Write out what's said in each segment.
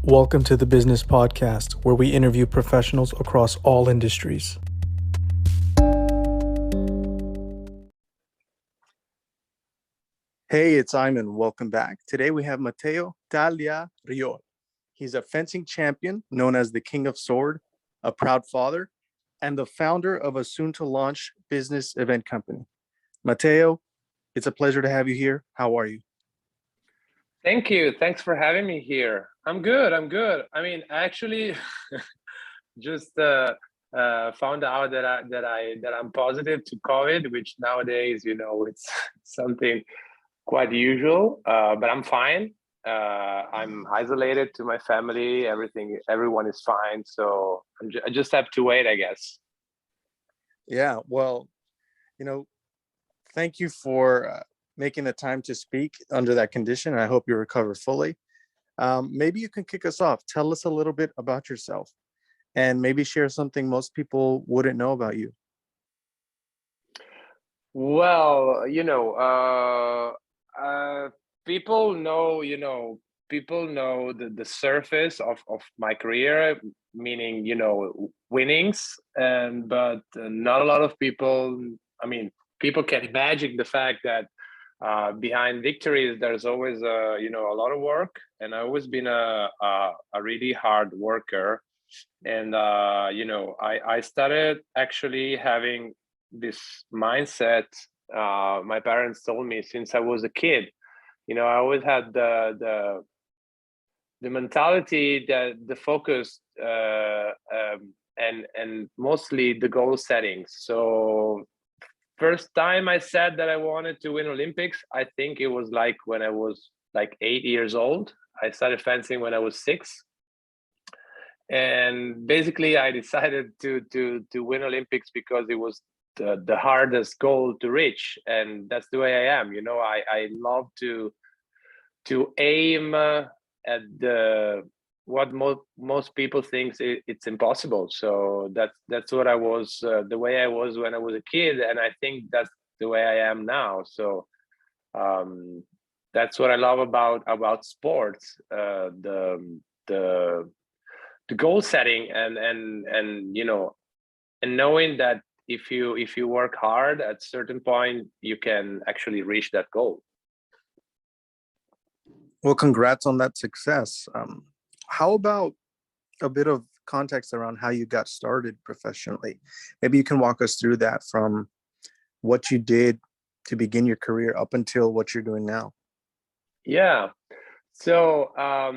Welcome to the Business Podcast, where we interview professionals across all industries. Hey, it's Ayman. Welcome back. Today we have Matteo Tagliariol. He's a fencing champion known as the King of Sword, a proud father, and the founder of a soon-to-launch business event company. Matteo, it's a pleasure to have you here. How are you? Thank you. Thanks for having me here. I'm good. I mean, I actually just found out that I'm positive to COVID, which nowadays, it's something quite usual. But I'm fine. I'm isolated to my family. Everyone is fine. So I just have to wait, I guess. Yeah, well, you know, thank you for making the time to speak under that condition. I hope you recover fully. Maybe you can kick us off. Tell us a little bit about yourself and maybe share something most people wouldn't know about you. Well, people know, people know the surface of my career, meaning, winnings, but not a lot of people, I mean, people can imagine the fact that behind victories, there's always, a lot of work. And I've always been a really hard worker. And, I started actually having this mindset. My parents told me since I was a kid. I always had the mentality, that the focus, and mostly the goal settings. So first time I said that I wanted to win Olympics, I think it was like when I was like 8 years old. I started fencing when I was 6. And basically I decided to win Olympics because it was the hardest goal to reach. And that's the way I am. I love to aim at the what most people think it's impossible. So that's what I was, the way I was when I was a kid, and I think that's the way I am now. So that's what I love about sports, the goal setting, and and knowing that if you work hard, at a certain point you can actually reach that goal. Well, congrats on that success. How about a bit of context around how you got started professionally? Maybe you can walk us through that from what you did to begin your career up until what you're doing now. Yeah. So I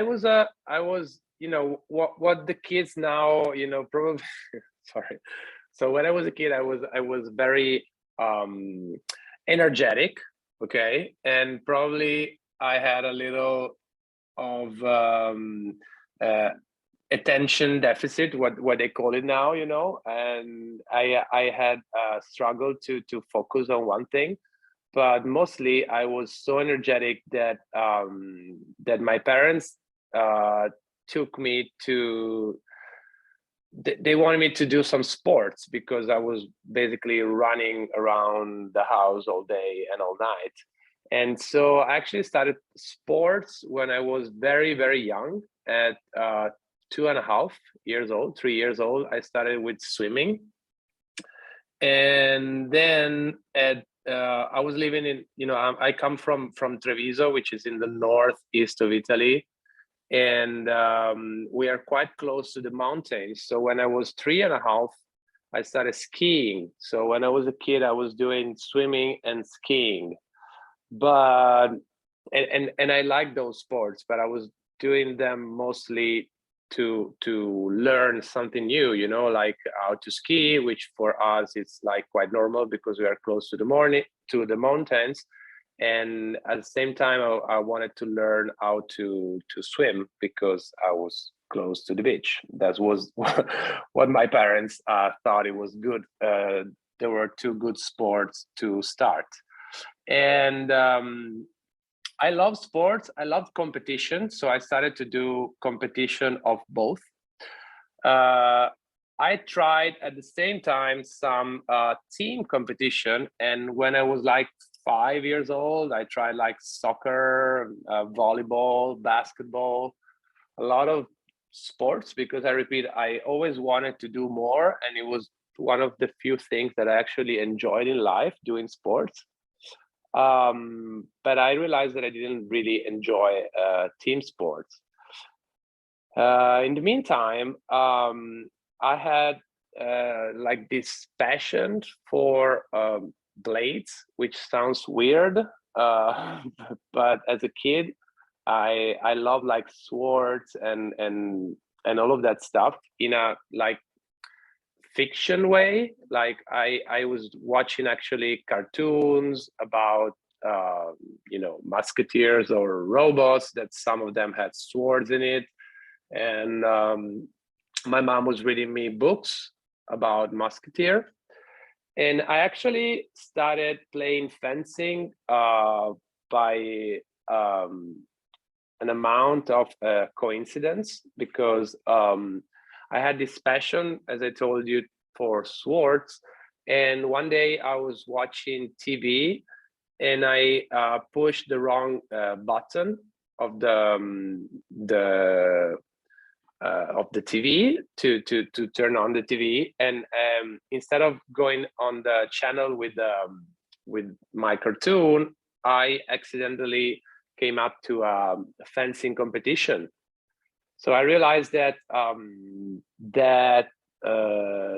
was, what the kids now, probably sorry. So when I was a kid, I was very energetic, okay, and probably I had a little of uh, attention deficit, what they call it now, and I had struggled to focus on one thing. But mostly I was so energetic that my parents took me to, they wanted me to do some sports because I was basically running around the house all day and all night. And so I actually started sports when I was very, very young, at 2.5 years old, 3 years old. I started with swimming. And then I was living in, I come from Treviso, which is in the northeast of Italy, and we are quite close to the mountains. So when I was 3.5, I started skiing. So when I was a kid, I was doing swimming and skiing, but and I like those sports, but I was doing them mostly to learn something new, like how to ski, which for us it's like quite normal because we are close to the mountains. And at the same time, I wanted to learn how to swim because I was close to the beach. That was what my parents thought it was good. There were two good sports to start. And I love sports. I love competition. So I started to do competition of both. I tried at the same time some team competition. And when I was like 5 years old, I tried like soccer, volleyball, basketball, a lot of sports, because I repeat, I always wanted to do more, and it was one of the few things that I actually enjoyed in life, doing sports. But I realized that I didn't really enjoy team sports. In the meantime, I had like this passion for blades, which sounds weird, but as a kid, I love like swords and all of that stuff in a like fiction way. Like I was watching actually cartoons about musketeers or robots, that some of them had swords in it, and my mom was reading me books about musketeer, and I actually started playing fencing by an amount of coincidence, because I had this passion, as I told you, for swords. And one day I was watching TV, and I pushed the wrong button of the TV to turn on the TV, and instead of going on the channel with my cartoon, I accidentally came up to a fencing competition. So I realized that that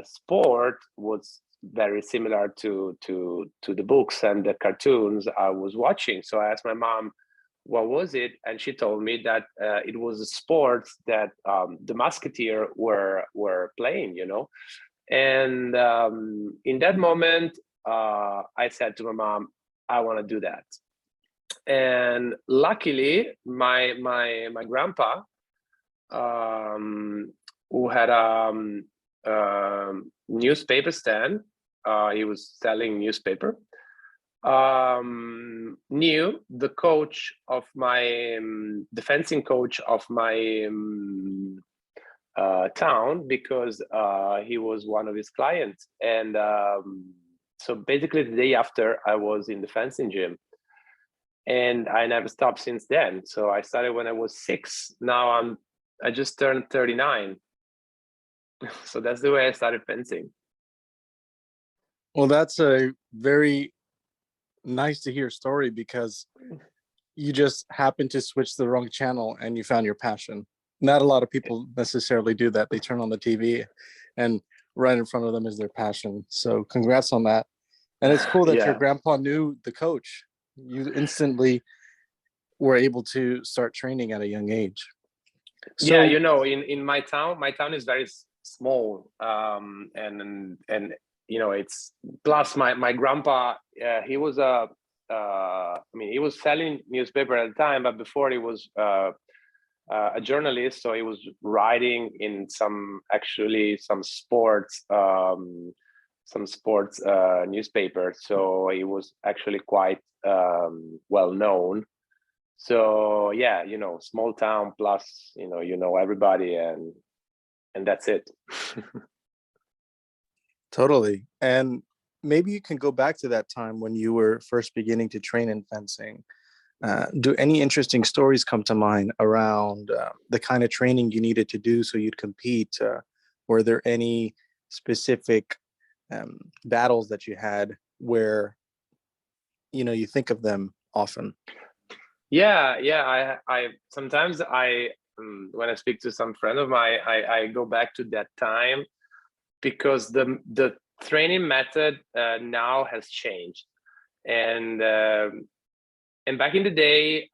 sport was very similar to the books and the cartoons I was watching. So I asked my mom, what was it? And she told me that it was a sport that the musketeer were playing, And in that moment, I said to my mom, I want to do that. And luckily, my grandpa, who had a newspaper stand, he was selling newspaper, knew the coach of my the fencing coach of my town, because he was one of his clients. And so basically the day after, I was in the fencing gym, and I never stopped since then. So I started when I was 6. Now I just turned 39. So that's the way I started fencing. Well, that's a very nice to hear story, because you just happened to switch the wrong channel and you found your passion. Not a lot of people necessarily do that. They turn on the TV and right in front of them is their passion. So congrats on that. And it's cool that your Yeah. grandpa knew the coach. You instantly were able to start training at a young age. So, So in my town is very small, and it's, plus my grandpa, he was he was selling newspaper at the time, but before he was a journalist, so he was writing in some sports newspaper, so he was actually quite well known. So yeah, small town, plus everybody, and that's it. totally. And maybe you can go back to that time when you were first beginning to train in fencing. Do any interesting stories come to mind around the kind of training you needed to do so you'd compete? Were there any specific battles that you had where you think of them often? Yeah. I sometimes when I speak to some friend of mine, I go back to that time, because the training method now has changed, and back in the day,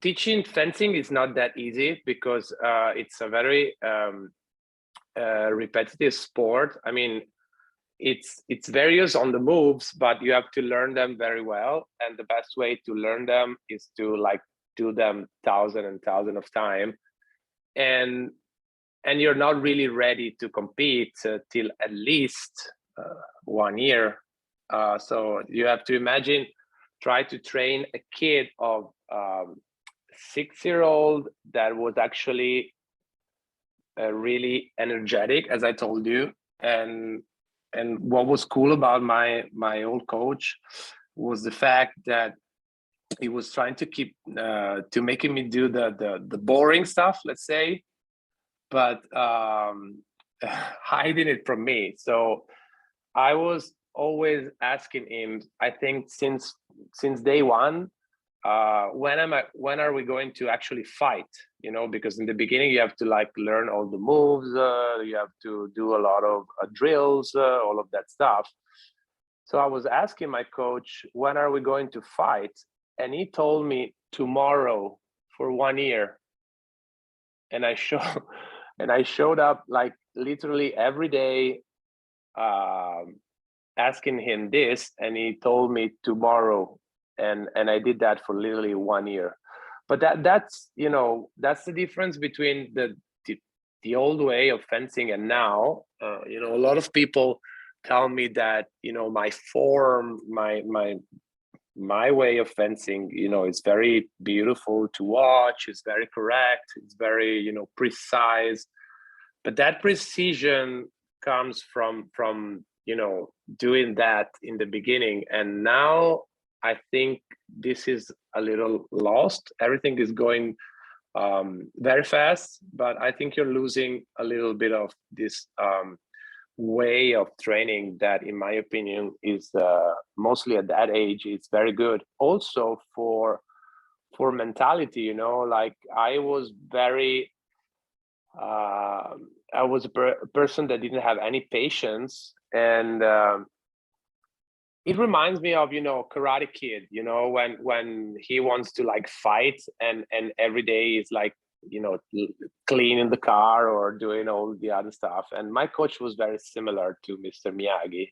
teaching fencing is not that easy, because it's a very repetitive sport. I mean, it's various on the moves, but you have to learn them very well, and the best way to learn them is to like do them thousand and thousand of time, and you're not really ready to compete till at least 1 year. So you have to imagine, try to train a kid of 6-year-old that was actually really energetic, as I told you, and and what was cool about my old coach was the fact that he was trying to keep to making me do the boring stuff, let's say, but hiding it from me. So I was always asking him, I think since day one, when are we going to actually fight? You know, because in the beginning you have to like learn all the moves, you have to do a lot of drills, all of that stuff. So I was asking my coach, when are we going to fight? And he told me tomorrow for 1 year. And I show and I showed up like literally every day, asking him this, and he told me tomorrow, and I did that for literally 1 year. But that's you know that's the difference between the old way of fencing and now. You know, a lot of people tell me that my form, my way of fencing, it's very beautiful to watch. It's very correct. It's very precise. But that precision comes from doing that in the beginning, and now I think this is a little lost. Everything is going very fast, but I think you're losing a little bit of this way of training that, in my opinion, is mostly at that age. It's very good also for mentality. Like I was very I was a person that didn't have any patience, and it reminds me of Karate Kid. When he wants to like fight, and every day is like cleaning the car or doing all the other stuff. And my coach was very similar to Mr. Miyagi,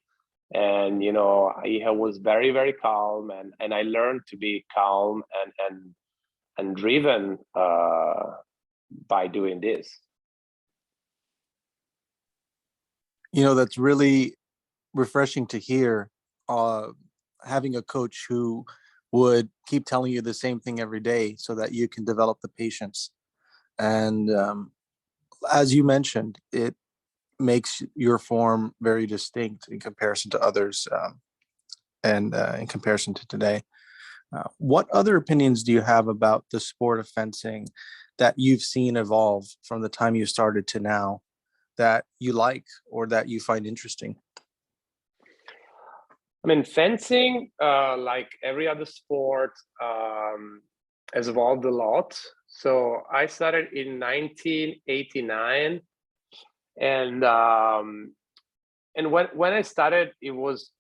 and he was very, very calm, and I learned to be calm and driven by doing this. That's really refreshing to hear, having a coach who would keep telling you the same thing every day so that you can develop the patience. And as you mentioned, it makes your form very distinct in comparison to others, and in comparison to today. What other opinions do you have about the sport of fencing that you've seen evolve from the time you started to now, that you like or that you find interesting? I mean, fencing, like every other sport, has evolved a lot. So I started in 1989, and when I started, it was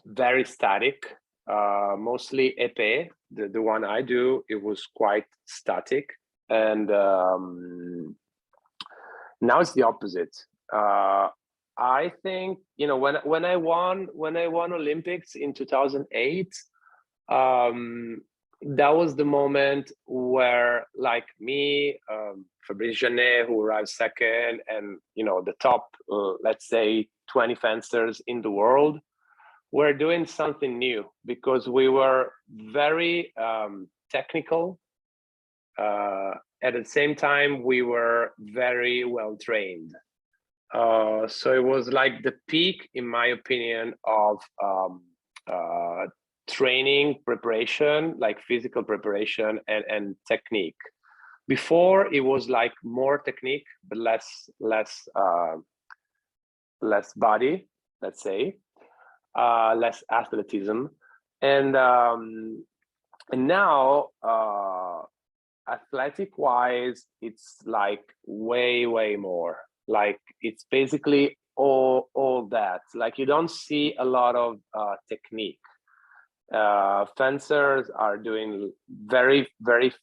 very static, mostly épée. The one I do, it was quite static, and now it's the opposite. I think when I won Olympics in 2008, that was the moment where, like me, Fabrice Genet, who arrived second, and the top, let's say 20 fencers in the world, were doing something new, because we were very technical. At the same time, we were very well trained. So it was like the peak, in my opinion, of training preparation, like physical preparation and technique. Before, it was like more technique, but less body, let's say, less athleticism, and now, athletic wise, it's like way more. Like it's basically all that. Like you don't see a lot of technique. Fencers are doing very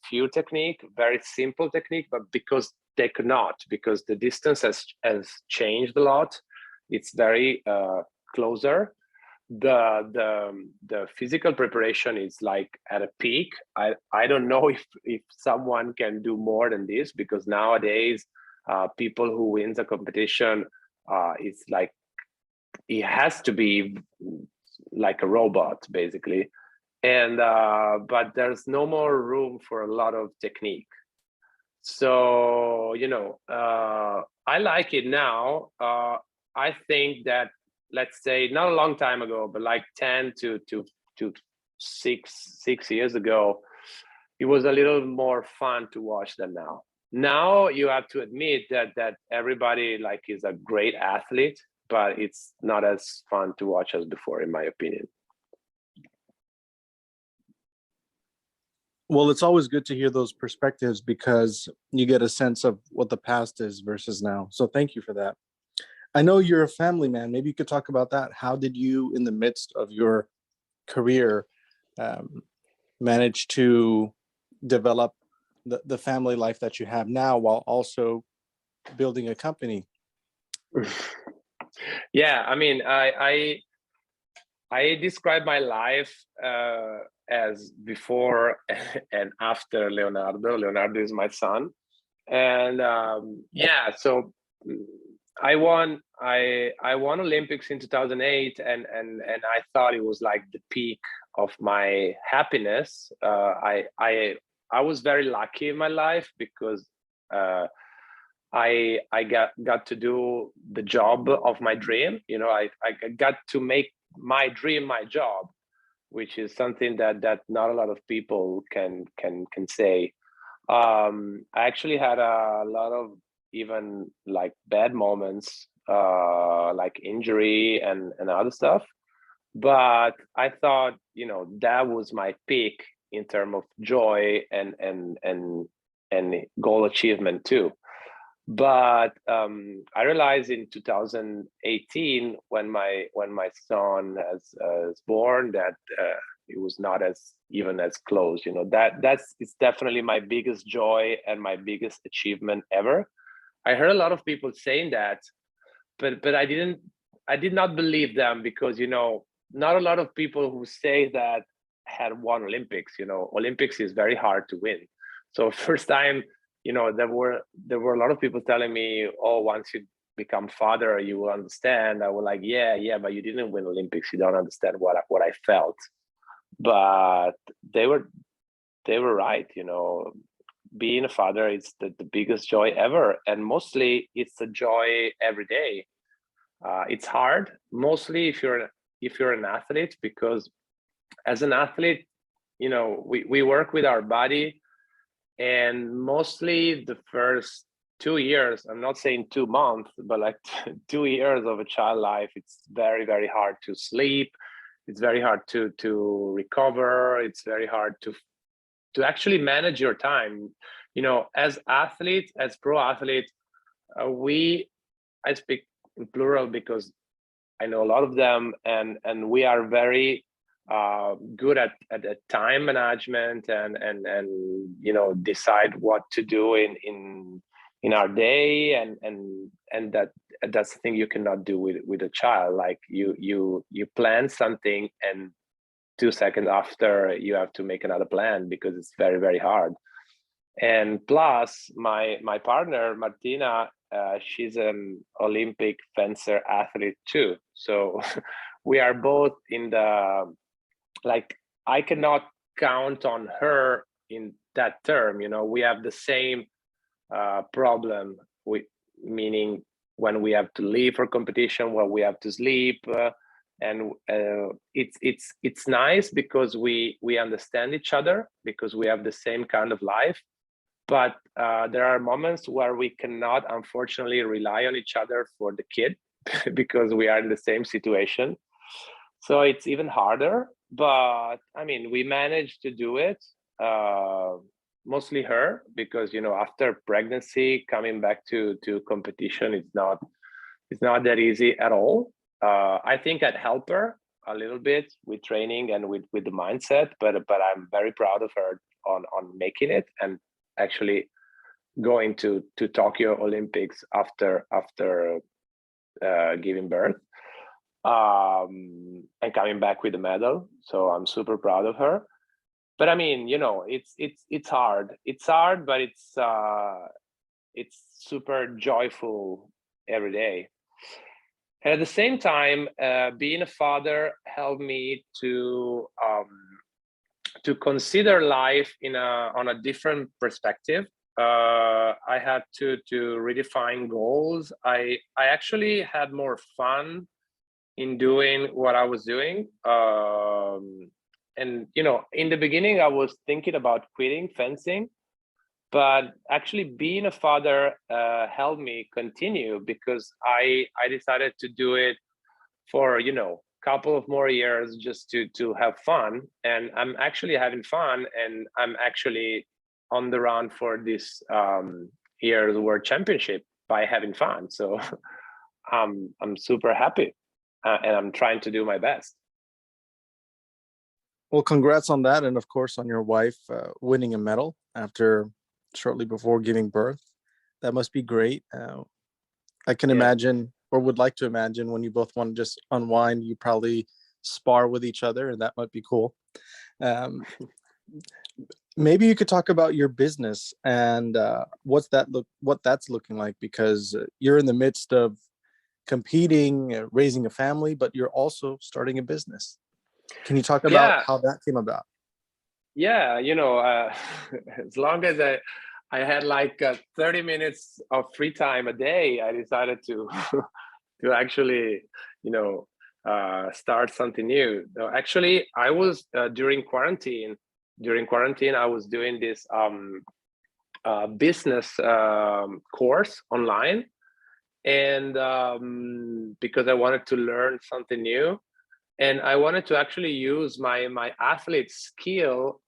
few technique, very simple technique, but because they could not, because the distance has changed a lot. It's very closer. The physical preparation is like at a peak. I don't know if someone can do more than this, because nowadays people who wins a competition, it's like it has to be like a robot basically, and but there's no more room for a lot of technique. So I like it now. I think that, let's say, not a long time ago, but like 10 to 6 years ago, it was a little more fun to watch than now. Now you have to admit that everybody like is a great athlete, but it's not as fun to watch as before, in my opinion. Well, it's always good to hear those perspectives because you get a sense of what the past is versus now. So thank you for that. I know you're a family man. Maybe you could talk about that. How did you, in the midst of your career, manage to develop the family life that you have now while also building a company? Yeah, I mean, I describe my life as before and after Leonardo. Leonardo is my son, and yeah, so I won Olympics in 2008, and I thought it was like the peak of my happiness. I was very lucky in my life because I got to do the job of my dream. You know, I got to make my dream my job, which is something that not a lot of people can say. I actually had a lot of even like bad moments, like injury and other stuff. But I thought, that was my peak in terms of joy and goal achievement too. But I realized in 2018 when my son was born that it was not as even as close. That's it's definitely my biggest joy and my biggest achievement ever. I heard a lot of people saying that, but I did not believe them because not a lot of people who say that had won Olympics. Olympics is very hard to win. So first time, there were a lot of people telling me, oh, once you become father, you will understand. I was like, yeah, but you didn't win Olympics. You don't understand what I felt. But they were right. Being a father is the biggest joy ever, and mostly it's a joy every day. It's hard, mostly if you're an athlete, because as an athlete, we work with our body, and mostly the first 2 years, I'm not saying 2 months, but like 2 years of a child life, it's very, very hard to sleep. It's very hard to recover. It's very hard to actually manage your time. As athletes, as pro athletes, I speak in plural because I know a lot of them, and we are very good at time management and decide what to do in our day, and that's the thing you cannot do with a child. Like you plan something, and 2 seconds after you have to make another plan because it's very, very hard. And plus my partner Martina, she's an Olympic fencer athlete too, so we are both in the, like, I cannot count on her in that term. We have the same problem, meaning when we have to leave for competition, when we have to sleep, and it's nice because we understand each other because we have the same kind of life. But there are moments where we cannot, unfortunately, rely on each other for the kid because we are in the same situation. So it's even harder. But I mean, we managed to do it. Mostly her, because after pregnancy, coming back to competition, it's not that easy at all. I think I'd help her a little bit with training and with the mindset, but I'm very proud of her on making it and actually going to Tokyo Olympics after giving birth, and coming back with a medal. So I'm super proud of her. But I mean, it's hard. It's hard, but it's super joyful every day. And at the same time, being a father helped me to consider life on a different perspective. I had to redefine goals. I actually had more fun in doing what I was doing. And in the beginning, I was thinking about quitting fencing, but actually being a father helped me continue, because I decided to do it for couple of more years just to have fun, and I'm actually having fun, and I'm actually on the run for this year's world championship by having fun. So I'm super happy, and I'm trying to do my best. Well, congrats on that, and of course on your wife winning a medal after shortly before giving birth. That must be great. I can Yeah. imagine, or would like to imagine, when you both want to just unwind, you probably spar with each other, and that might be cool. Um, Maybe you could talk about your business and what that's looking like, because you're in the midst of competing, raising a family, but you're also starting a business. Can you talk about Yeah. how that came about? Yeah, as long as I had like 30 minutes of free time a day, I decided to to actually, start something new. No, actually, I was during quarantine. During quarantine, I was doing this business course online, and because I wanted to learn something new, and I wanted to actually use my athlete skill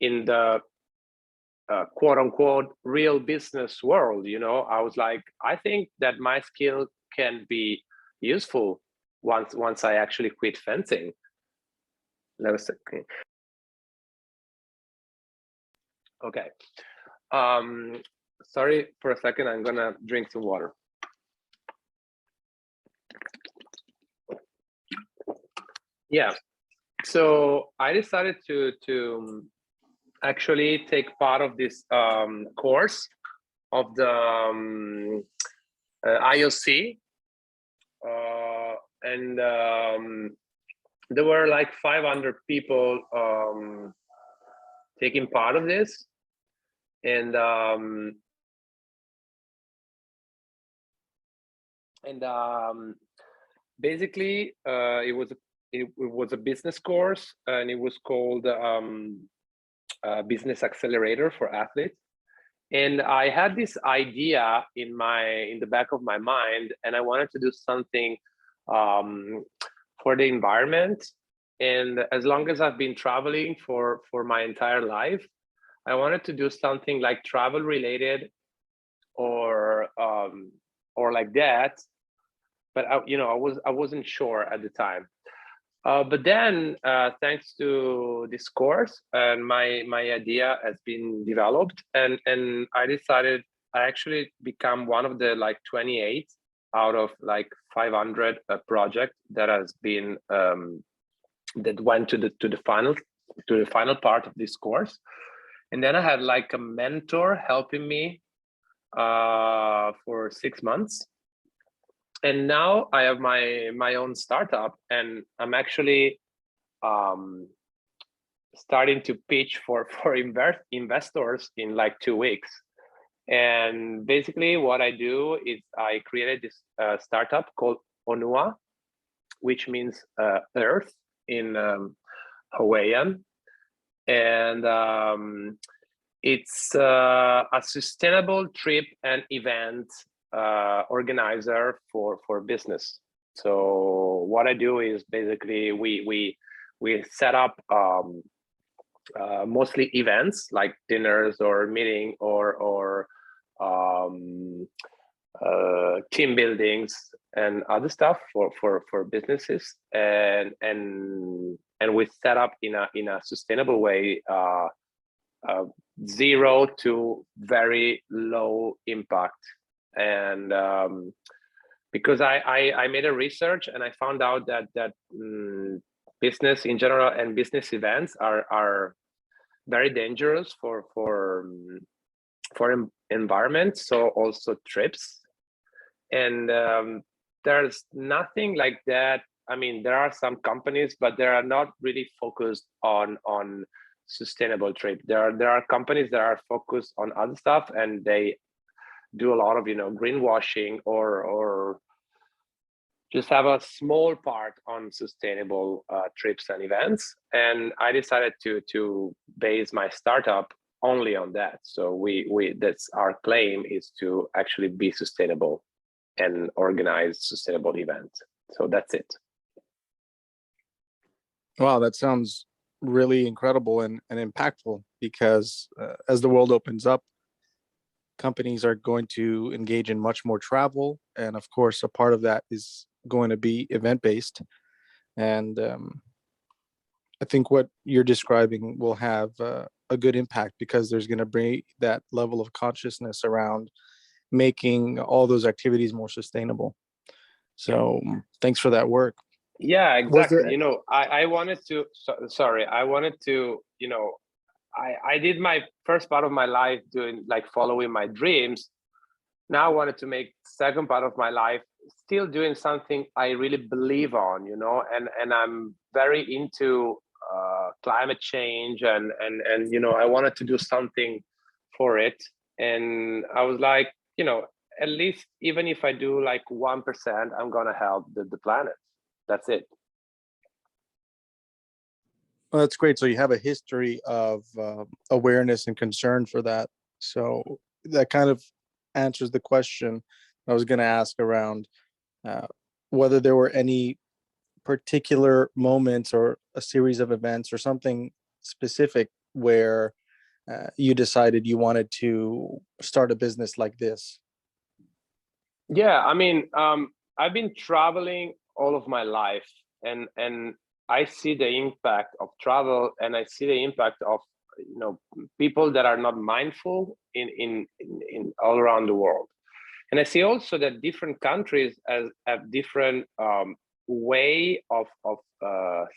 in the quote unquote real business world. I was like, I think that my skill can be useful once I actually quit fencing. Let us see. Okay. Sorry for a second. I'm gonna drink some water. Yeah. So I decided to actually take part of this course of the IOC, and there were like 500 people taking part of this, and basically it was a business course, and it was called Business Accelerator for Athletes. And I had this idea in the back of my mind, and I wanted to do something for the environment. And as long as I've been traveling for my entire life, I wanted to do something like travel related, or like that. But I wasn't sure at the time. But then, thanks to this course, and my idea has been developed, and I decided I actually become one of the like 28 out of like 500 project that has been that went to the final part of this course. And then I had like a mentor helping me for 6 months. And now I have my own startup, and I'm actually starting to pitch for investors in like 2 weeks. And basically what I do is I created this startup called Onua, which means earth in Hawaiian. And it's a sustainable trip and event organizer for business. So what I do is basically we set up mostly events like dinners or meeting or team buildings and other stuff for businesses, and we set up in a sustainable way, zero to very low impact. And because I made a research, and I found out that business in general and business events are very dangerous for environment, so also trips. And there's nothing like that. I mean, there are some companies, but they are not really focused on sustainable trip. There are companies that are focused on other stuff, and they do a lot of greenwashing or just have a small part on sustainable trips and events. And I decided to base my startup only on that. So that's our claim, is to actually be sustainable and organize sustainable events. So that's it. Wow, that sounds really incredible and impactful, because as the world opens up, companies are going to engage in much more travel. And of course, a part of that is going to be event based. And I think what you're describing will have a good impact, because there's going to bring that level of consciousness around making all those activities more sustainable. So thanks for that work. Yeah, Was exactly. there I wanted to, sorry, I wanted to, I did my first part of my life doing like following my dreams. Now I wanted to make second part of my life still doing something I really believe on, and I'm very into climate change, and I wanted to do something for it. And I was like, at least even if I do like 1%, I'm gonna help the planet. That's it. Well, that's great. So you have a history of awareness and concern for that. So that kind of answers the question I was going to ask around uh, whether there were any particular moments or a series of events or something specific where you decided you wanted to start a business like this. Yeah, I mean, I've been traveling all of my life, and I see the impact of travel, and I see the impact of people that are not mindful in all around the world. And I see also that different countries have different way of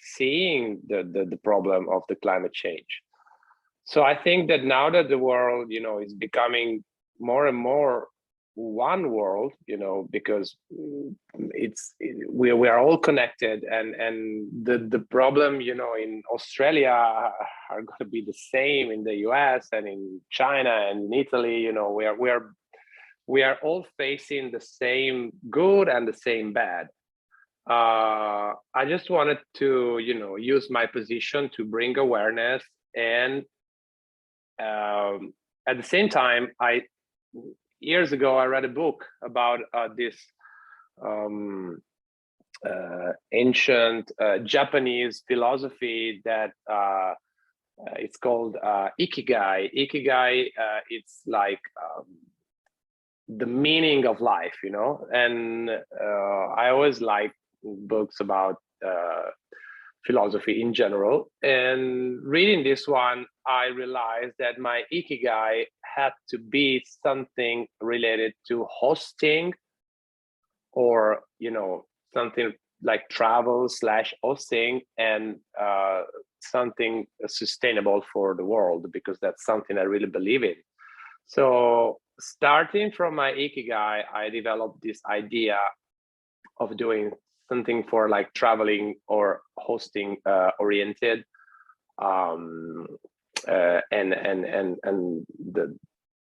seeing the problem of the climate change. So I think that now that the world, is becoming more and more one world, because we are all connected, and the problem, in Australia are going to be the same in the US and in China and in Italy. We are all facing the same good and the same bad. I just wanted to, use my position to bring awareness, and at the same time, years ago I read a book about this ancient Japanese philosophy that it's called ikigai. Ikigai, it's like the meaning of life, and I always like books about philosophy in general. And reading this one, I realized that my ikigai had to be something related to hosting, or something like travel / hosting, and something sustainable for the world, because that's something I really believe in. So starting from my ikigai, I developed this idea of doing something for like traveling or hosting oriented, and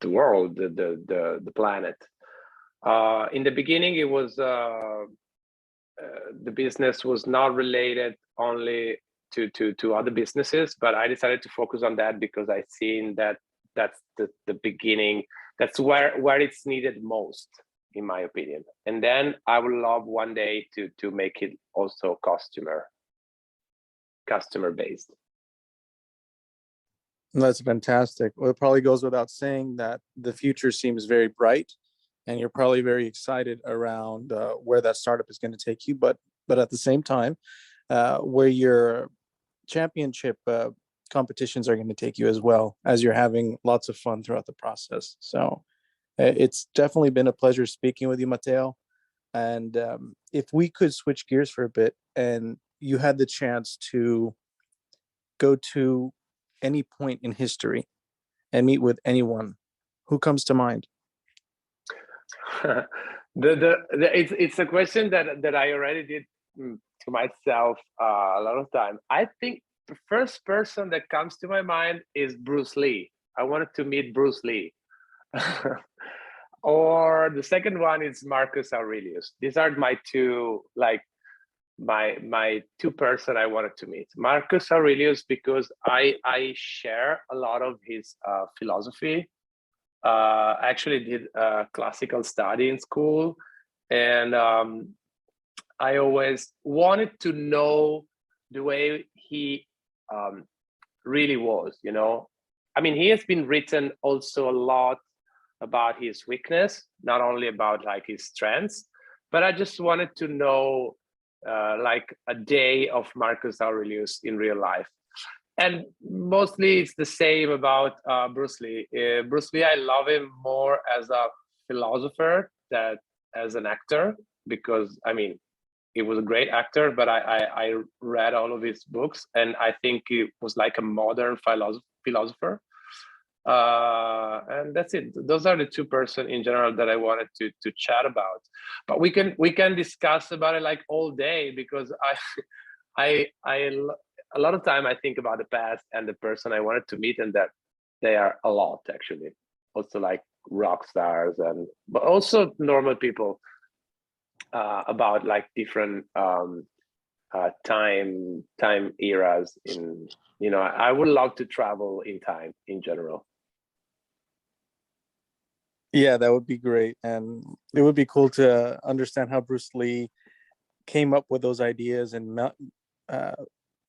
the world, the planet. In the beginning, it was the business was not related only to other businesses, but I decided to focus on that because I seen that that's the beginning. That's where it's needed most, in my opinion. And then I would love one day to make it also customer based. That's fantastic. Well, it probably goes without saying that the future seems very bright, and you're probably very excited around where that startup is going to take you. But at the same time, where your championship competitions are going to take you, as well, as you're having lots of fun throughout the process. So it's definitely been a pleasure speaking with you, Matteo. And if we could switch gears for a bit, and you had the chance to go to any point in history and meet with anyone, who comes to mind? It's a question that I already did to myself a lot of time. I think the first person that comes to my mind is Bruce Lee. I wanted to meet Bruce Lee. Or the second one is Marcus Aurelius. These are my two, like my two person I wanted to meet. Marcus Aurelius, because I share a lot of his philosophy. I actually did classical study in school, and I always wanted to know the way he really was, you know. I mean, he has been written also a lot about his weakness, not only about like his strengths, but I just wanted to know like a day of Marcus Aurelius in real life. And mostly it's the same about Bruce Lee. Bruce Lee, I love him more as a philosopher than as an actor, because I mean, he was a great actor, but I read all of his books, and I think he was like a modern philosopher. And that's it. Those are the two person in general that I wanted to chat about. But we can discuss about it like all day, because I a lot of time I think about the past and the person I wanted to meet, and that they are a lot actually. Also like rock stars, and but also normal people, about like different time eras in, you know, I would love to travel in time in general. Yeah, that would be great. And it would be cool to understand how Bruce Lee came up with those ideas and uh,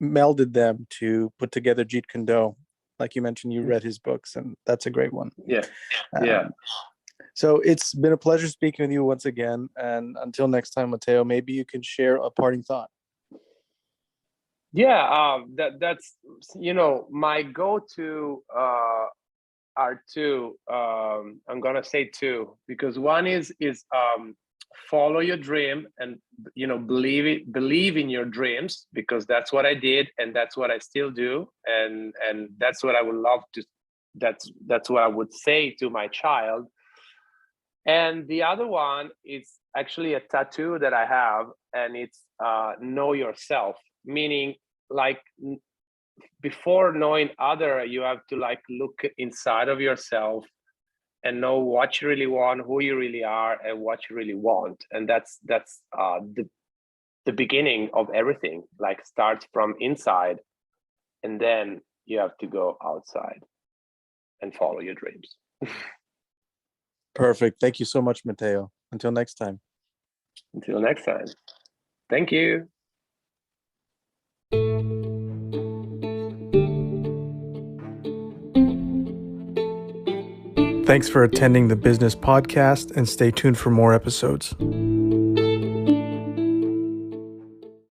melded them to put together Jeet Kune Do. Like you mentioned, you read his books, and that's a great one. Yeah, yeah. So it's been a pleasure speaking with you once again. And until next time, Matteo, maybe you can share a parting thought. Yeah, that's, you know, my go-to are two. I'm gonna say two, because one is follow your dream, and you know, believe in your dreams, because that's what I did, and that's what I still do, and that's what I would love to. That's what I would say to my child. And the other one is actually a tattoo that I have, and it's know yourself, meaning like before knowing other, you have to like look inside of yourself and know what you really want, who you really are, and what you really want. And that's the beginning of everything. Like starts from inside, and then you have to go outside and follow your dreams. Perfect. Thank you so much, Matteo. Until next time. Until next time. Thank you. Thanks for attending the Business Podcast, and stay tuned for more episodes.